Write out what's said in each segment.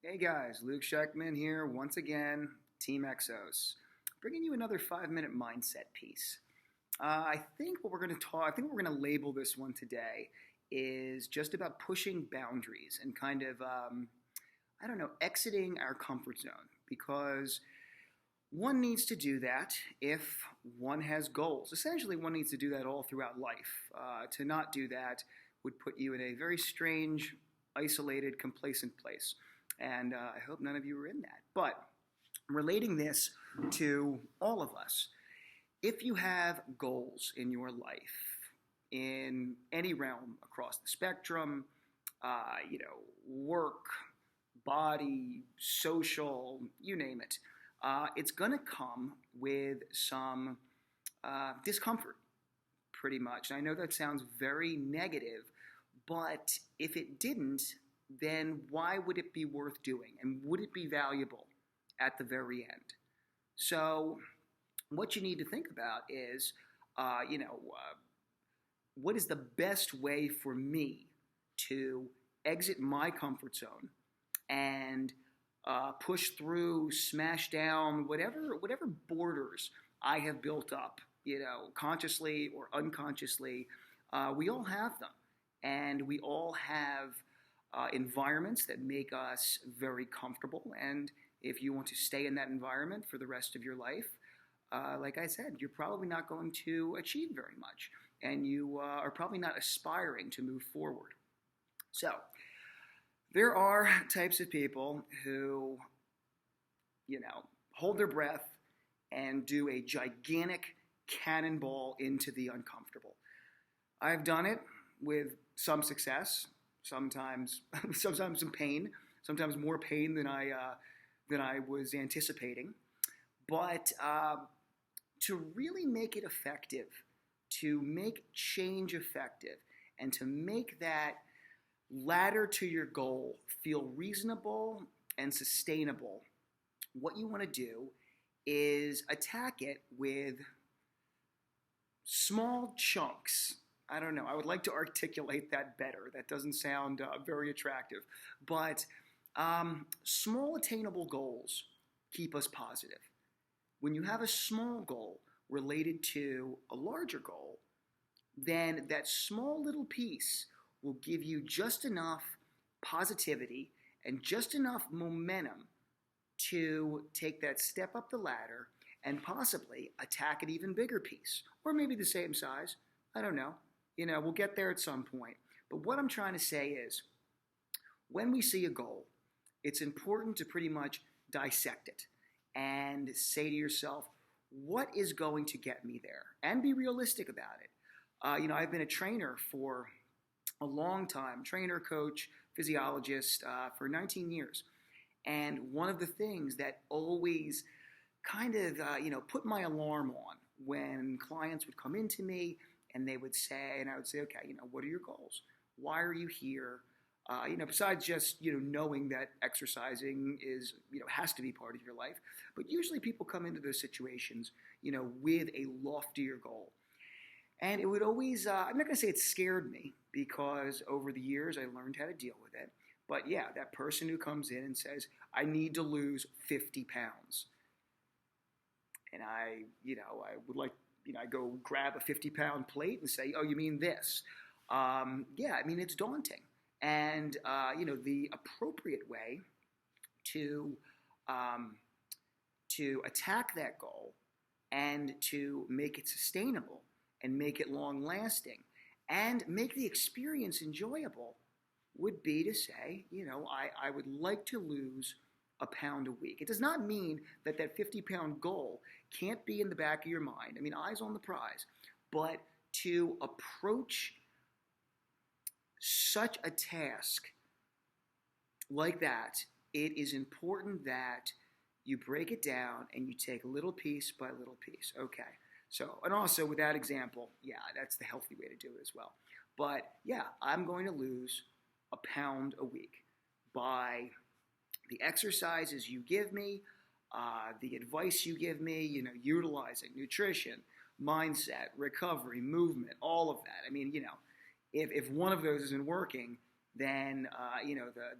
Hey guys, Luke Scheckman here once again, Team Exos, bringing you another 5-minute mindset piece. I think what we're going to label this one today is just about pushing boundaries and kind of, exiting our comfort zone because one needs to do that if one has goals. Essentially, one needs to do that all throughout life. To not do that would put you in a very strange, isolated, complacent place. And I hope none of you are in that. But relating this to all of us, if you have goals in your life, in any realm across the spectrum, work, body, social, you name it, it's going to come with some discomfort, pretty much. And I know that sounds very negative, but if it didn't, then why would it be worth doing? And would it be valuable at the very end? So, what you need to think about is, what is the best way for me to exit my comfort zone and push through, smash down whatever borders I have built up, consciously or unconsciously. We all have them, and we all have environments that make us very comfortable. And if you want to stay in that environment for the rest of your life, like I said, you're probably not going to achieve very much, and you are probably not aspiring to move forward. So there are types of people who, hold their breath and do a gigantic cannonball into the uncomfortable. I've done it with some success, sometimes some pain, sometimes more pain than I was anticipating. But to really make it effective, to make change effective, and to make that ladder to your goal feel reasonable and sustainable, what you want to do is attack it with small chunks. I don't know. I would like to articulate that better. That doesn't sound very attractive. But small attainable goals keep us positive. When you have a small goal related to a larger goal, then that small little piece will give you just enough positivity and just enough momentum to take that step up the ladder and possibly attack an even bigger piece, or maybe the same size. I don't know. We'll get there at some point. But what I'm trying to say is, when we see a goal, it's important to pretty much dissect it and say to yourself, what is going to get me there? And be realistic about it. I've been a trainer for a long time, trainer, coach, physiologist for 19 years. And one of the things that always kind of, put my alarm on when clients would come into me and they would say, and I would say, okay, what are your goals? Why are you here? Besides just, knowing that exercising is, has to be part of your life. But usually people come into those situations, with a loftier goal. And it would always, I'm not going to say it scared me, because over the years I learned how to deal with it. But yeah, that person who comes in and says, I need to lose 50 pounds. And I would like, I go grab a 50-pound plate and say, oh, you mean this? It's daunting. And, the appropriate way to attack that goal and to make it sustainable and make it long-lasting and make the experience enjoyable would be to say, I would like to lose a pound a week. It does not mean that 50-pound goal can't be in the back of your mind. Eyes on the prize. But to approach such a task like that, it is important that you break it down and you take little piece by little piece. Okay. So, and also with that example, that's the healthy way to do it as well. But I'm going to lose a pound a week by the exercises you give me, the advice you give me, utilizing nutrition, mindset, recovery, movement, all of that. If one of those isn't working, then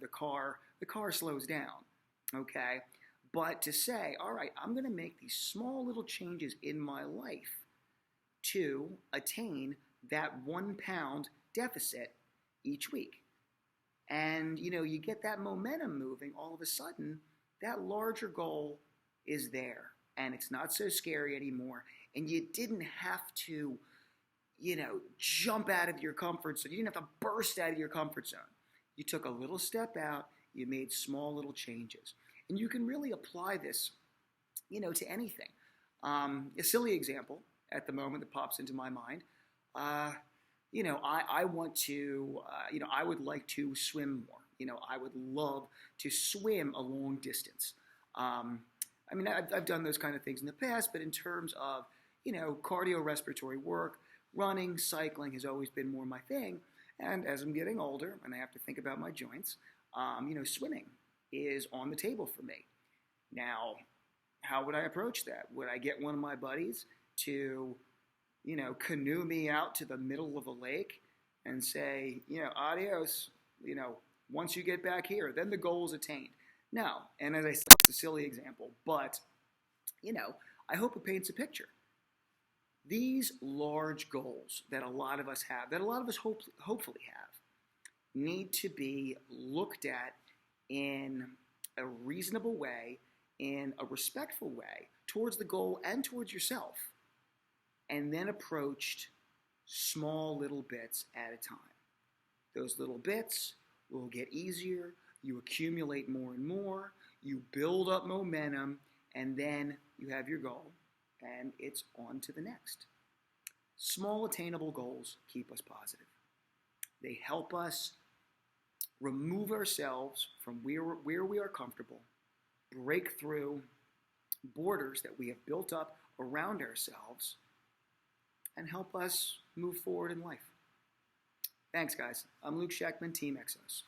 the car slows down. Okay, but to say, all right, I'm going to make these small little changes in my life to attain that 1 pound deficit each week. And you get that momentum moving, all of a sudden that larger goal is there and it's not so scary anymore. And you didn't have to, jump out of your comfort zone. You didn't have to burst out of your comfort zone. You took a little step out, you made small little changes. And you can really apply this, to anything. A silly example at the moment that pops into my mind. I want to, I would like to swim more. I would love to swim a long distance. I've done those kind of things in the past, but in terms of, cardiorespiratory work, running, cycling has always been more my thing. And as I'm getting older and I have to think about my joints, swimming is on the table for me. Now, how would I approach that? Would I get one of my buddies to, canoe me out to the middle of a lake and say, adios, once you get back here, then the goal is attained? No. And as I said, it's a silly example, but, I hope it paints a picture. These large goals that a lot of us have, that a lot of us hopefully have, need to be looked at in a reasonable way, in a respectful way, towards the goal and towards yourself, and then approached small little bits at a time. Those little bits will get easier, you accumulate more and more, you build up momentum, and then you have your goal, and it's on to the next. Small attainable goals keep us positive. They help us remove ourselves from where we are comfortable, break through borders that we have built up around ourselves, and help us move forward in life. Thanks, guys. I'm Luke Scheckman, Team Exos.